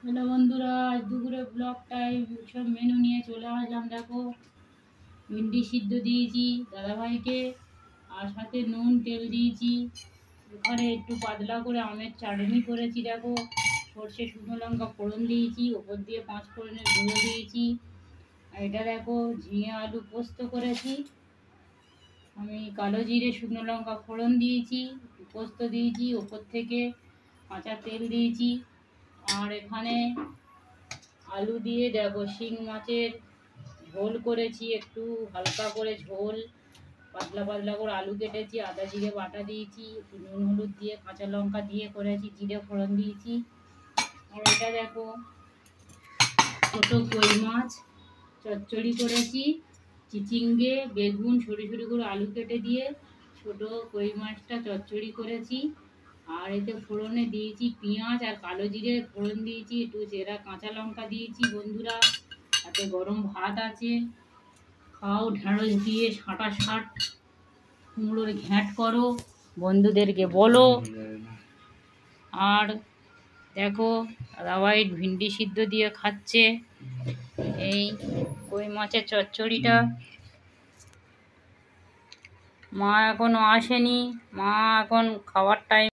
Hello বন্ধুরা, আজ দুপুরে ব্লগটাই সব মেনু নিয়ে চলে আসলাম। দেখো, ভিন্ডি সিদ্ধ দিয়েছি দাদাভাইকে, আর সাথে নুন তেল দিয়েছি। ওখানে একটু পাতলা করে আমের চাটনি করেছি। দেখো, সর্ষে শুকনো লঙ্কা ফোড়ন দিয়েছি, ওপর দিয়ে 5 ফোড়নের গুঁড়ো দিয়েছি। আর এটা দেখো, ঝিঙে আলু পোস্ত করেছি। আমি কালো জিরে শুকনো লঙ্কা ফোড়ন দিয়েছি, একটু পোস্ত দিয়েছি, ওপর থেকে কাঁচা তেল দিয়েছি। আর এখানে আলু দিয়ে দেখো শিং মাছের ঝোল করেছি, একটু হালকা করে ঝোল, পাতলা পাতলা করে আলু কেটেছি, আদা জিরে বাটা দিয়েছি, একটু নুন হলুদ দিয়ে কাঁচা লঙ্কা দিয়ে করেছি, জিরে ফোড়ন দিয়েছি। আর এটা দেখো, ছোটো কই মাছ চচ্চড়ি করেছি, চিচিঙ্গে বেগুন সরু সরু করে আলু কেটে দিয়ে ছোটো কই মাছটা চচ্চড়ি করেছি। আর এতে ফোড়নে দিয়েছি পেঁয়াজ আর কালো জিরে ফোড়ন দিয়েছি, একটু চেরা কাঁচা লঙ্কা দিয়েছি। বন্ধুরা, তাতে গরম ভাত আছে, খাও ঢেঁড়স দিয়ে সাঁটা শাট, কুমড়োর ঘ্যাঁট করো, বন্ধুদেরকে বলো। আর দেখো, দাদাভাই ভিন্ডি সিদ্ধ দিয়ে খাচ্ছে এই কই মাছের চচ্চড়িটা। মা এখনো আসেনি, মা এখন খাওয়ার টাইম।